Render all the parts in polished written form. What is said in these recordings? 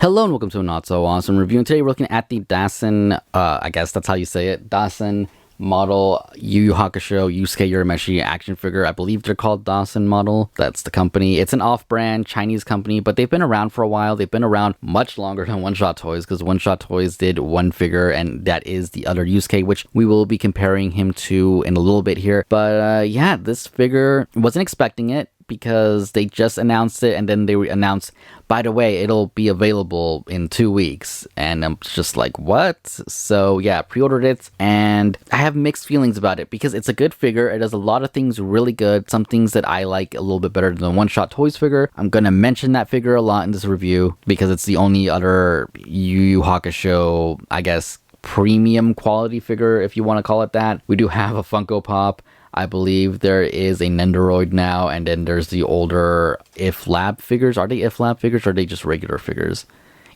Hello and welcome to a not so awesome review. And today we're looking at the Dasin, I guess that's how you say it, Dasin model Yu Yu Hakusho Yusuke Urameshi action figure. I believe they're called Dasin model. That's the company. It's an off-brand Chinese company, but they've been around for a while. They've been around much longer than One Shot Toys, because One Shot Toys did one figure, and that is the other Yusuke, which we will be comparing him to in a little bit here. But yeah, this figure, wasn't expecting it, because they just announced it, and then they announced, by the way, it'll be available in 2 weeks, and I'm just like, what? So yeah, pre-ordered it, and I have mixed feelings about it, because it's a good figure. It does a lot of things really good, some things that I like a little bit better than the One Shot Toys figure. I'm gonna mention that figure a lot in this review, because it's the only other Yu Yu Hakusho, I guess, premium quality figure, if you want to call it that. We do have a Funko Pop. I believe there is a Nendoroid now, and then there's the older If Lab figures. Are they If Lab figures, or are they just regular figures?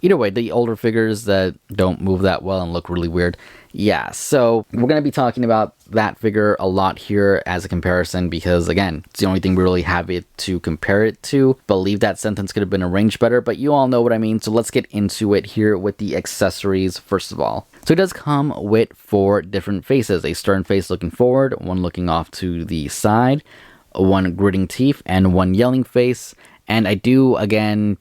Either way, the older figures that don't move that well and look really weird. Yeah, so we're going to be talking about that figure a lot here as a comparison, because again, it's the only thing we really have it to compare it to. Believe that sentence could have been arranged better, but you all know what I mean. So let's get into it here with the accessories first of all. So it does come with 4 different faces: a stern face looking forward, one looking off to the side, one gritting teeth, and one yelling face. And I do, again,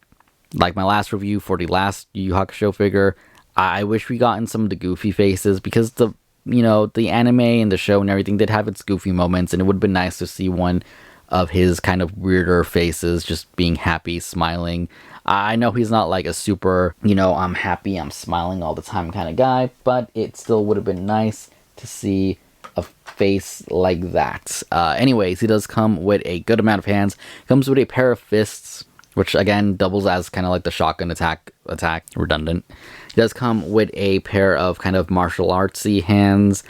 like my last review for the last Yu Yu Hakusho figure, I wish we got in some of the goofy faces, because the, you know, the anime and the show and everything did have its goofy moments, and it would have been nice to see one of his kind of weirder faces just being happy, smiling. I know he's not like a super, you know, I'm happy, I'm smiling all the time kind of guy, but it still would have been nice to see a face like that. Anyways, he does come with a good amount of hands. Comes with a pair of fists, which again doubles as kind of like the shotgun attack, redundant. He does come with a pair of kind of martial artsy hands,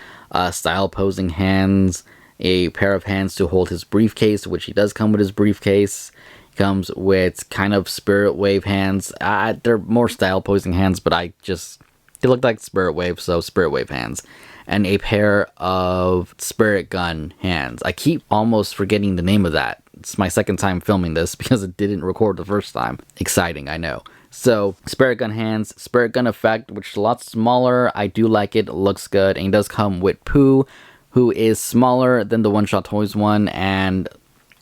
style posing hands, a pair of hands to hold his briefcase, which he does come with his briefcase. He comes with kind of spirit wave hands. They're more style posing hands, but they look like spirit wave, so spirit wave hands. And a pair of spirit gun hands. I keep almost forgetting the name of that. It's my second time filming this because it didn't record the first time. Exciting, I know. So, spirit gun hands, spirit gun effect, which is a lot smaller. I do like it, looks good. And he does come with Pooh, who is smaller than the One Shot Toys one. And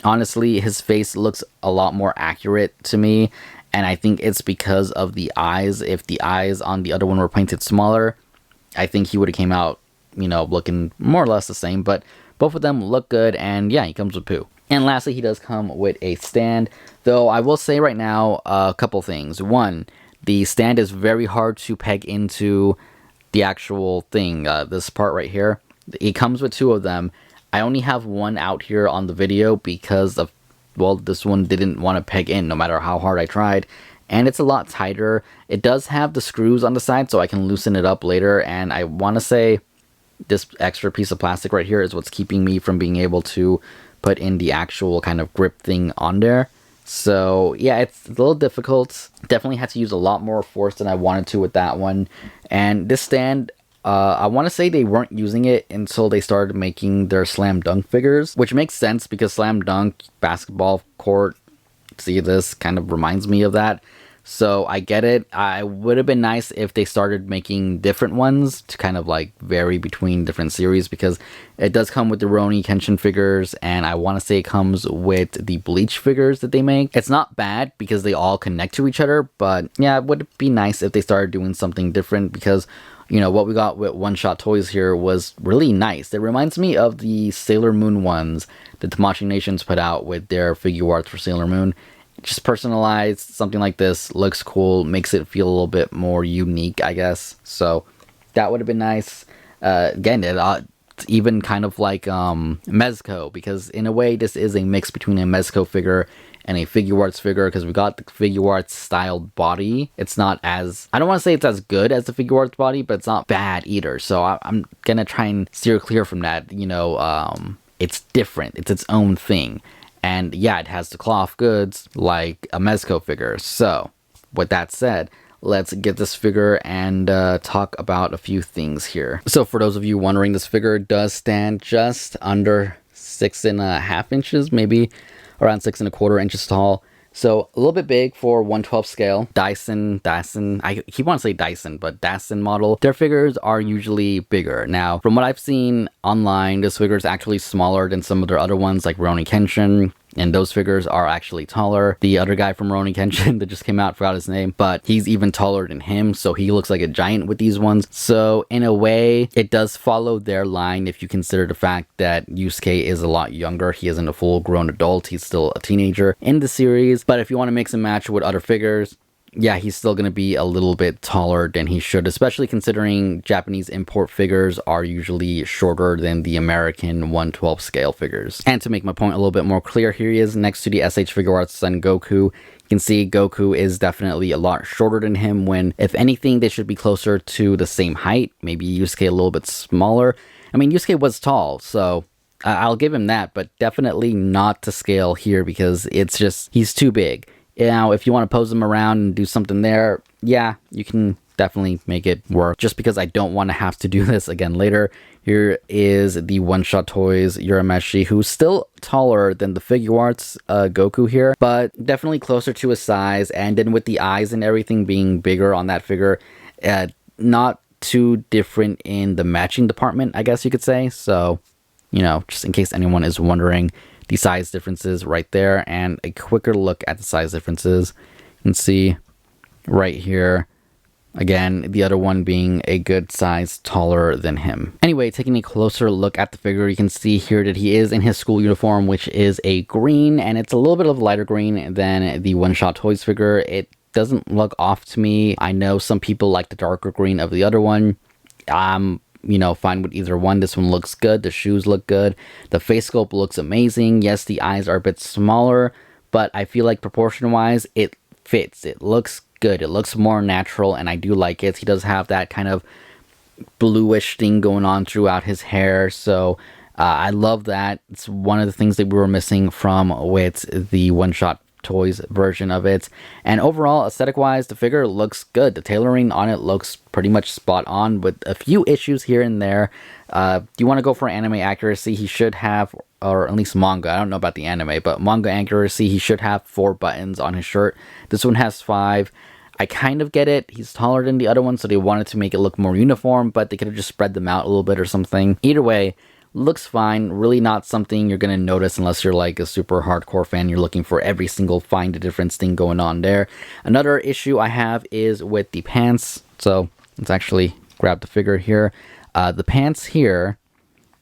honestly, his face looks a lot more accurate to me. And I think it's because of the eyes. If the eyes on the other one were painted smaller, I think he would have came out, you know, looking more or less the same. But both of them look good, and yeah, he comes with Pooh. And lastly, he does come with a stand, though I will say right now a couple things. One, the stand is very hard to peg into the actual thing, this part right here. It comes with 2 of them. I only have one out here on the video because of, well, this one didn't want to peg in no matter how hard I tried. And it's a lot tighter. It does have the screws on the side, so I can loosen it up later. And I want to say this extra piece of plastic right here is what's keeping me from being able to put in the actual kind of grip thing on there. So yeah, it's a little difficult. Definitely had to use a lot more force than I wanted to with that one. And this stand, I want to say they weren't using it until they started making their Slam Dunk figures, which makes sense because Slam Dunk basketball court, see, this kind of reminds me of that. So I get it. I would have been nice if they started making different ones to kind of like vary between different series, because it does come with the Roni Kenshin figures, and I want to say it comes with the Bleach figures that they make. It's not bad because they all connect to each other, but yeah, it would be nice if they started doing something different, because, you know, what we got with One Shot Toys here was really nice. It reminds me of the Sailor Moon ones that Tamashii Nations put out with their figure arts for Sailor Moon. Just personalized, something like this looks cool, makes it feel a little bit more unique, I guess. So that would have been nice. Again, it's even kind of like Mezco, because in a way this is a mix between a Mezco figure and a figure arts figure, because we got the figure arts styled body. It's not as, I don't want to say it's as good as the figure arts body, but it's not bad either. So I'm gonna try and steer clear from that. You know, it's different, it's its own thing. And yeah, it has the cloth goods like a Mezco figure. So with that said, let's get this figure and talk about a few things here. So for those of you wondering, this figure does stand just under 6.5 inches, maybe around 6.25 inches tall. So a little bit big for 1/12 scale. Dasin, I keep wanting to say Dyson, but Dasin model. Their figures are usually bigger. Now, from what I've seen online, this figure is actually smaller than some of their other ones like Rurouni Kenshin. And those figures are actually taller. The other guy from Rurouni Kenshin that just came out, forgot his name, but he's even taller than him, so he looks like a giant with these ones. So in a way, it does follow their line if you consider the fact that Yusuke is a lot younger. He isn't a full-grown adult. He's still a teenager in the series. But if you want to mix and match with other figures, yeah, he's still going to be a little bit taller than he should, especially considering Japanese import figures are usually shorter than the American 1/12 scale figures. And to make my point a little bit more clear, here he is next to the SH Figuarts Son Goku. You can see Goku is definitely a lot shorter than him when, if anything, they should be closer to the same height. Maybe Yusuke a little bit smaller. I mean, Yusuke was tall, so I'll give him that, but definitely not to scale here because it's just, he's too big. Now, if you want to pose them around and do something there, yeah, you can definitely make it work. Just because I don't want to have to do this again later. Here is the One Shot Toys Urameshi, who's still taller than the Figuarts Goku here, but definitely closer to his size. And then with the eyes and everything being bigger on that figure, not too different in the matching department, I guess you could say. So, you know, just in case anyone is wondering, the size differences right there, and a quicker look at the size differences. You can see right here, again, the other one being a good size taller than him. Anyway, taking a closer look at the figure, you can see here that he is in his school uniform, which is a green, and it's a little bit of lighter green than the One Shot Toys figure. It doesn't look off to me. I know some people like the darker green of the other one. You know, fine with either one. This one looks good. The shoes look good. The face sculpt looks amazing. Yes, the eyes are a bit smaller, but I feel like proportion-wise, it fits. It looks good. It looks more natural, and I do like it. He does have that kind of bluish thing going on throughout his hair, so I love that. It's one of the things that we were missing from with the One Shot Toys version of it. And overall, aesthetic wise, the figure looks good. The tailoring on it looks pretty much spot on with a few issues here and there. You want to go for anime accuracy, he should have, or at least manga, I don't know about the anime, but manga accuracy, he should have 4 buttons on his shirt. This one has 5. I kind of get it. He's taller than the other one, so they wanted to make it look more uniform, but they could have just spread them out a little bit or something. Either way, looks fine. Really not something you're going to notice unless you're like a super hardcore fan. You're looking for every single find the difference thing going on there. Another issue I have is with the pants. So let's actually grab the figure here. The pants here,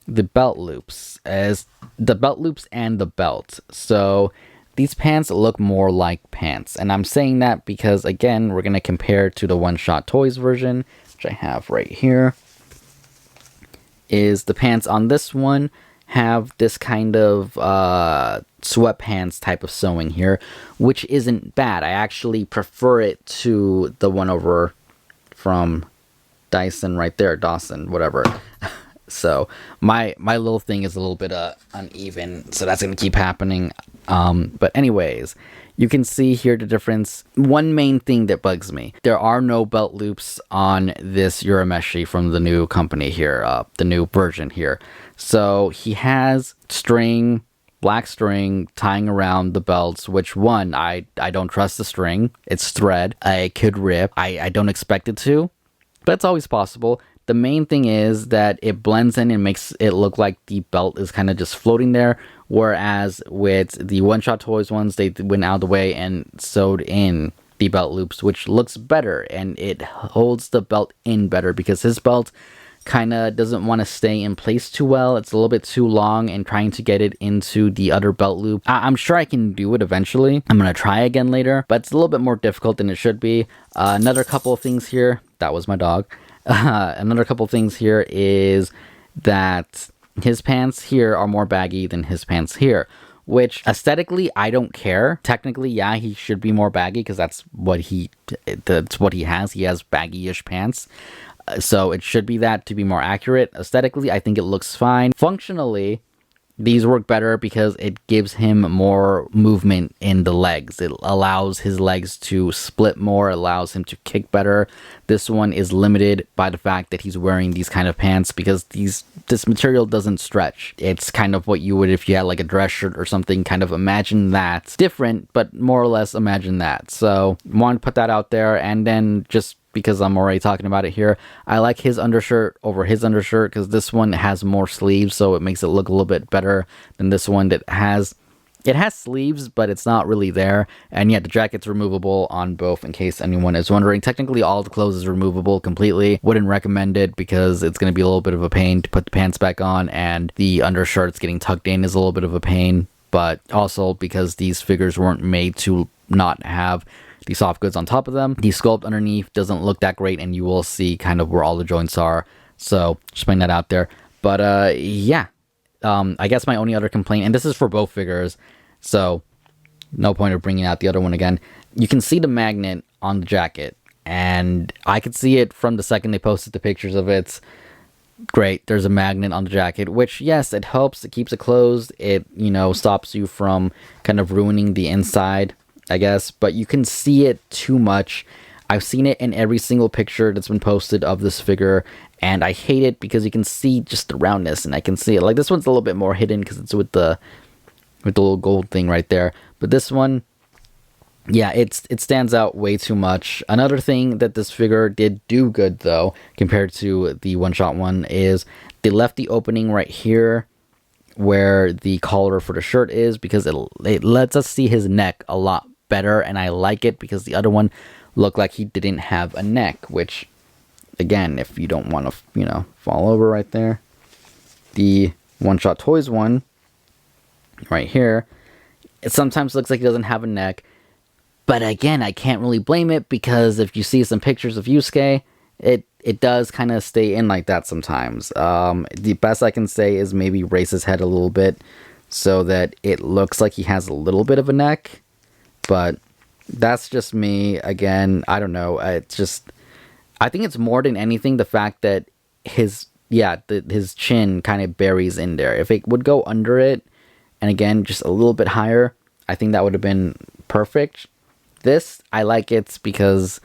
the belt loops, and the belt. So these pants look more like pants. And I'm saying that because, again, we're going to compare to the One Shot Toys version, which I have right here. Is the pants on this one have this kind of sweatpants type of sewing here, which isn't bad. I actually prefer it to the one over from Dyson right there, Dasin, whatever. So my little thing is a little bit uneven, so that's gonna keep happening. But anyways, you can see here the difference. One main thing that bugs me, there are no belt loops on this Urameshi from the new company here, the new version here. So he has string, black string tying around the belts, which one, I don't trust the string. It's thread. It could rip. I don't expect it to, but it's always possible. The main thing is that it blends in and makes it look like the belt is kind of just floating there. Whereas with the One Shot Toys ones, they went out of the way and sewed in the belt loops, which looks better. And it holds the belt in better because his belt kind of doesn't want to stay in place too well. It's a little bit too long, and trying to get it into the other belt loop, I'm sure I can do it eventually. I'm going to try again later, but it's a little bit more difficult than it should be. Another couple of things here. That was my dog. Another couple things here is that his pants here are more baggy than his pants here, which aesthetically I don't care. Technically, yeah, he should be more baggy because that's what he has. He has baggy-ish pants. So it should be that to be more accurate. Aesthetically, I think it looks fine. Functionally, these work better because it gives him more movement in the legs. It allows his legs to split more, allows him to kick better. This one is limited by the fact that he's wearing these kind of pants because this material doesn't stretch. It's kind of what you would if you had like a dress shirt or something. Kind of imagine that. It's different, but more or less imagine that. So want to put that out there. And then just because I'm already talking about it here, I like his undershirt over his undershirt because this one has more sleeves, so it makes it look a little bit better than this one that has... It has sleeves, but it's not really there. And yeah, the jacket's removable on both, in case anyone is wondering. Technically, all the clothes is removable completely. Wouldn't recommend it because it's going to be a little bit of a pain to put the pants back on, and the undershirts getting tucked in is a little bit of a pain. But also because these figures weren't made to not have the soft goods on top of them. The sculpt underneath doesn't look that great, and you will see kind of where all the joints are. So just putting that out there. But yeah, I guess my only other complaint, and this is for both figures, so no point of bringing out the other one again. You can see the magnet on the jacket, and I could see it from the second they posted the pictures of it. Great, there's a magnet on the jacket, which yes, it helps. It keeps it closed. It, you know, stops you from kind of ruining the inside, I guess, but you can see it too much. I've seen it in every single picture that's been posted of this figure, and I hate it because you can see just the roundness, and I can see it. Like, this one's a little bit more hidden because it's with the little gold thing right there. But this one, yeah, it stands out way too much. Another thing that this figure did do good, though, compared to the one-shot one, is they left the opening right here where the collar for the shirt is, because it lets us see his neck a lot better, and I like it because the other one looked like he didn't have a neck, which, again, if you don't want to, you know, fall over right there. The One Shot Toys one, right here, it sometimes looks like he doesn't have a neck, but again, I can't really blame it because if you see some pictures of Yusuke, it does kind of stay in like that sometimes. The best I can say is maybe raise his head a little bit so that it looks like he has a little bit of a neck, but that's just me. Again, I don't know. It's just, I think it's more than anything the fact that his chin kind of buries in there. If it would go under it, and again, just a little bit higher, I think that would have been perfect. This, I like it because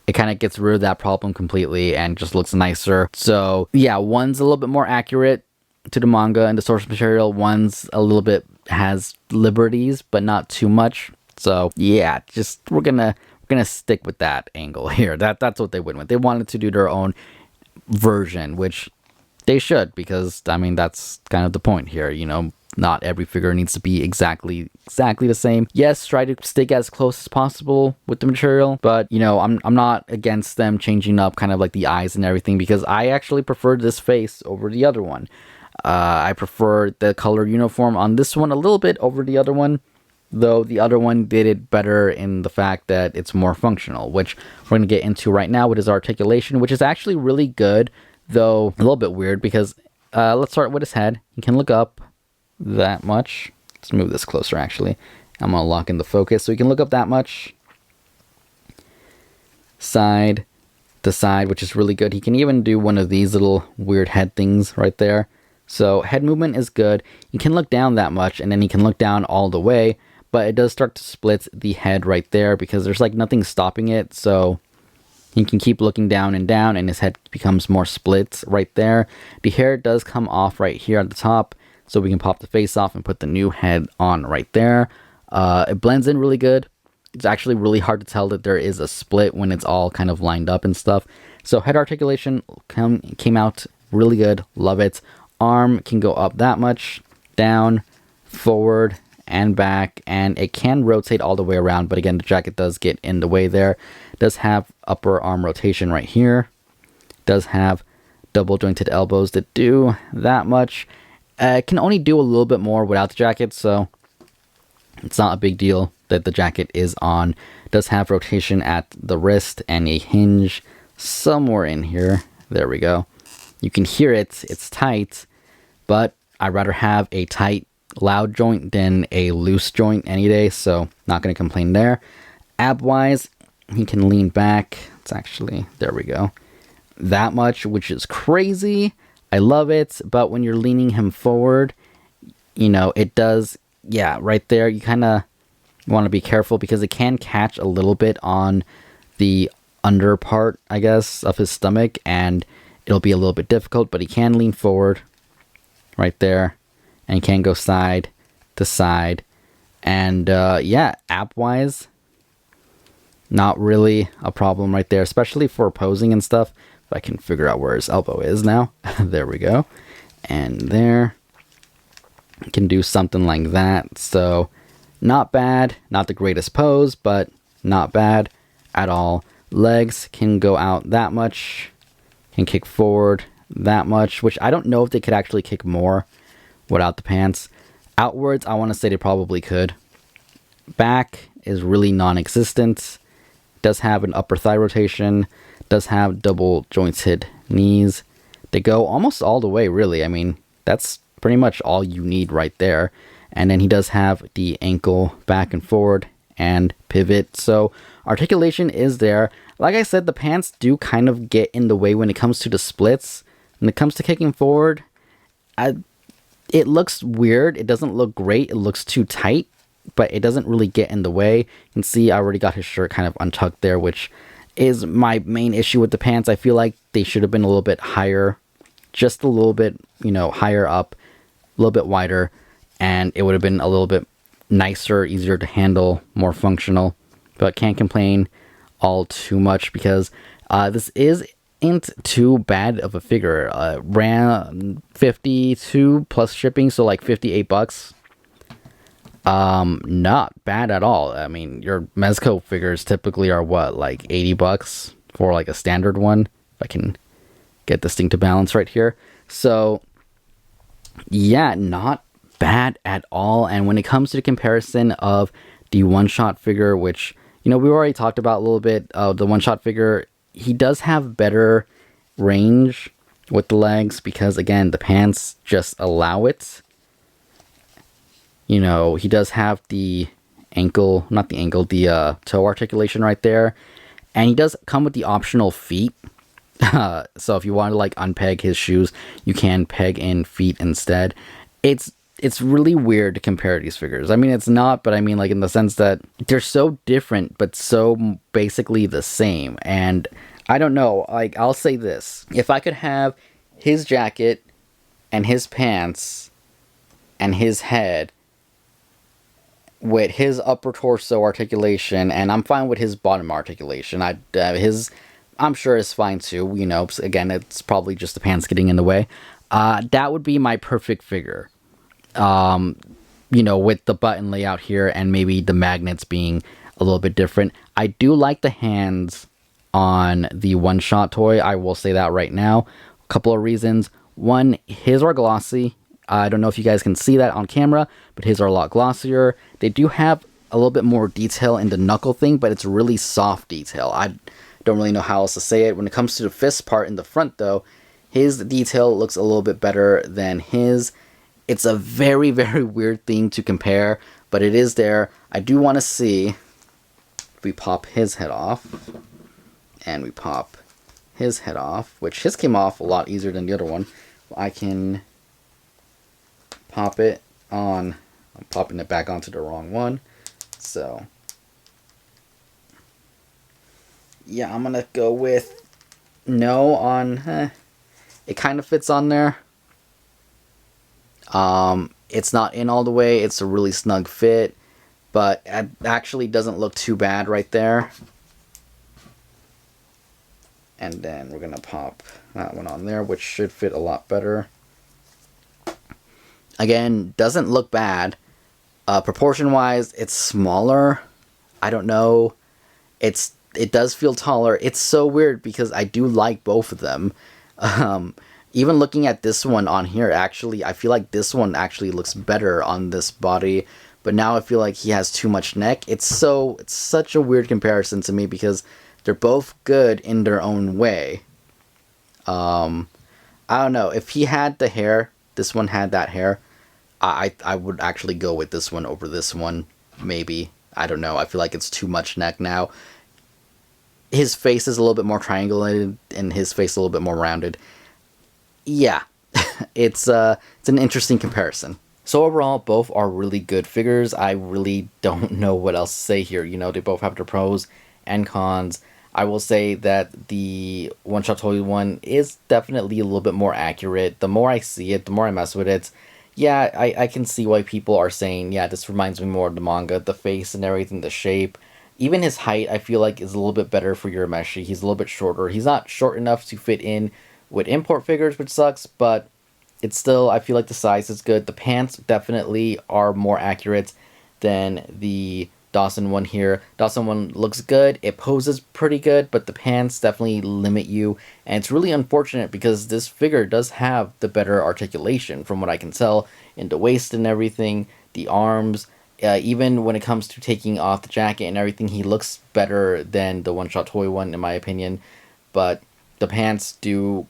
it kind of gets rid of that problem completely and just looks nicer. So yeah, one's a little bit more accurate to the manga and the source material. One's a little bit has liberties, but not too much. So yeah, just we're gonna stick with that angle here. That's what they went with. They wanted to do their own version, which they should, because I mean that's kind of the point here. You know, not every figure needs to be exactly the same. Yes, try to stick as close as possible with the material, but you know, I'm not against them changing up kind of like the eyes and everything, because I actually prefer this face over the other one. I prefer the color uniform on this one a little bit over the other one, though the other one did it better in the fact that it's more functional, which we're going to get into right now with his articulation, which is actually really good, though a little bit weird because let's start with his head. You can look up that much. Let's move this closer, actually. I'm going to lock in the focus so you can look up that much. Side to side, which is really good. He can even do one of these little weird head things right there. So head movement is good. You can look down that much, and then you can look down all the way, but it does start to split the head right there because there's like nothing stopping it. So you can keep looking down, and his head becomes more split right there. The hair does come off right here at the top, so we can pop the face off and put the new head on right there. It blends in really good. It's actually really hard to tell that there is a split when it's all kind of lined up and stuff. So head articulation came out really good. Love it. Arm can go up that much, down, forward, and back, and it can rotate all the way around, but again, the jacket does get in the way there. It does have upper arm rotation right here. It does have double jointed elbows that do that much. It can only do a little bit more without the jacket, so it's not a big deal that the jacket is on. It does have rotation at the wrist and a hinge somewhere in here. There we go. You can hear it. It's tight, but I'd rather have a tight, loud joint than a loose joint any day, so not going to complain there. Ab-wise, he can lean back. It's actually, there we go, that much, which is crazy. I love it, but when you're leaning him forward, you know, it does, yeah, right there, you kind of want to be careful because it can catch a little bit on the under part, I guess, of his stomach, and it'll be a little bit difficult, but he can lean forward right there, and he can go side to side. And yeah, app-wise, not really a problem right there, especially for posing and stuff. If I can figure out where his elbow is now. There we go. And there. Can do something like that. So, not bad. Not the greatest pose, but not bad at all. Legs can go out that much. Can kick forward that much, which I don't know if they could actually kick more without the pants. Outwards, I want to say they probably could. Back is really non-existent. Does have an upper thigh rotation. Does have double jointed knees. They go almost all the way, really. I mean, that's pretty much all you need right there. And then he does have the ankle back and forward and pivot. So articulation is there. Like I said, the pants do kind of get in the way when it comes to the splits. When it comes to kicking forward, it looks weird. It doesn't look great. It looks too tight, but it doesn't really get in the way. You can see I already got his shirt kind of untucked there, which is my main issue with the pants. I feel like they should have been a little bit higher, just a little bit, you know, higher up, a little bit wider, and it would have been a little bit nicer, easier to handle, more functional. But can't complain all too much because this isn't too bad of a figure. Ran 52 plus shipping, so like $58. Not bad at all. I mean, your Mezco figures typically are what, like $80 for like a standard one. If I can get this thing to balance right here. So yeah, not bad at all. And when it comes to the comparison of the one-shot figure, which, you know, we already talked about a little bit, the one-shot figure, he does have better range with the legs because, again, the pants just allow it. You know, he does have the ankle, not the ankle, the toe articulation right there. And he does come with the optional feet. So if you want to like unpeg his shoes, you can peg in feet instead. It's really weird to compare these figures. I mean, it's not, but I mean, like, in the sense that they're so different, but so basically the same. And I don't know, like, I'll say this. If I could have his jacket and his pants and his head with his upper torso articulation, and I'm fine with his bottom articulation. I'm sure is fine too. You know, again, it's probably just the pants getting in the way. That would be my perfect figure. You know, with the button layout here and maybe the magnets being a little bit different. I do like the hands on the one-shot toy. I will say that right now. A couple of reasons. One, his are glossy. I don't know if you guys can see that on camera, but his are a lot glossier. They do have a little bit more detail in the knuckle thing, but it's really soft detail. I don't really know how else to say it. When it comes to the fist part in the front, though, his detail looks a little bit better than his. It's a very, very weird thing to compare, but it is there. I do want to see if we pop his head off, and we pop his head off, which his came off a lot easier than the other one. I can pop it on. I'm popping it back onto the wrong one. So yeah, I'm gonna go with no on. It kind of fits on there. It's not in all the way. It's a really snug fit, but it actually doesn't look too bad right there. And then we're gonna pop that one on there, which should fit a lot better. Again, doesn't look bad. Proportion-wise, it's smaller. I don't know. It does feel taller. It's so weird because I do like both of them. Even looking at this one on here, actually, I feel like this one actually looks better on this body. But now I feel like he has too much neck. It's such a weird comparison to me because they're both good in their own way. I don't know. If he had the hair, this one had that hair, I would actually go with this one over this one. Maybe. I don't know. I feel like it's too much neck now. His face is a little bit more triangulated and his face a little bit more rounded. Yeah, it's an interesting comparison. So overall, both are really good figures. I really don't know what else to say here. You know, they both have their pros and cons. I will say that the One Shot Toy one is definitely a little bit more accurate. The more I see it, the more I mess with it. Yeah, I can see why people are saying, yeah, this reminds me more of the manga, the face and everything, the shape. Even his height, I feel like, is a little bit better for Urameshi. He's a little bit shorter. He's not short enough to fit in with import figures, which sucks, but it's still, I feel like the size is good. The pants definitely are more accurate than the Dasin one here. Dasin one looks good. It poses pretty good, but the pants definitely limit you. And it's really unfortunate because this figure does have the better articulation from what I can tell in the waist and everything, the arms. Even when it comes to taking off the jacket and everything, he looks better than the One Shot Toy one, in my opinion. But the pants do,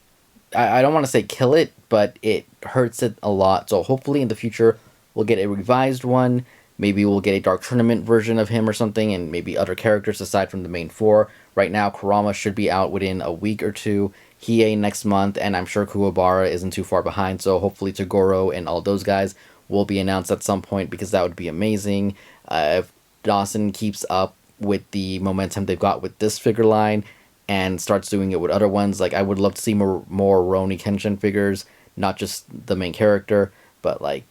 I don't want to say kill it, but it hurts it a lot. So hopefully in the future we'll get a revised one. Maybe we'll get a Dark Tournament version of him or something, and maybe other characters aside from the main four. Right now, Kurama should be out within a week or two. Hiei next month, and I'm sure Kuwabara isn't too far behind. So hopefully Togoro and all those guys will be announced at some point because that would be amazing. If Dawson keeps up with the momentum they've got with this figure line and starts doing it with other ones, like I would love to see more Roni Kenshin figures, not just the main character, but like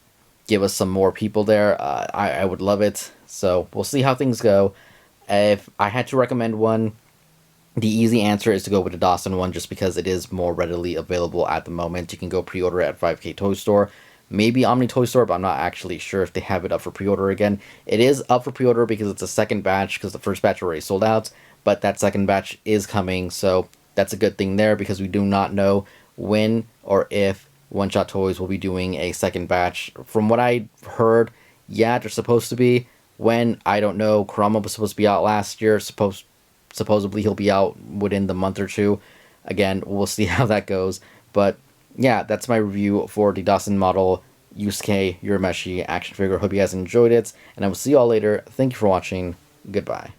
give us some more people there. I would love it. So we'll see how things go. If I had to recommend one, the easy answer is to go with the Dawson one just because it is more readily available at the moment. You can go pre-order at 5K Toy Store, maybe Omni Toy Store, but I'm not actually sure if they have it up for pre-order again. It is up for pre-order because it's a second batch because the first batch already sold out, but that second batch is coming, so that's a good thing there because we do not know when or if One Shot Toys will be doing a second batch. From what I heard, yeah, they're supposed to be. When, I don't know. Kurama was supposed to be out last year. Supposedly he'll be out within the month or two. Again, we'll see how that goes. But yeah, that's my review for the Dasin model Yusuke Urameshi action figure. Hope you guys enjoyed it, and I will see you all later. Thank you for watching. Goodbye.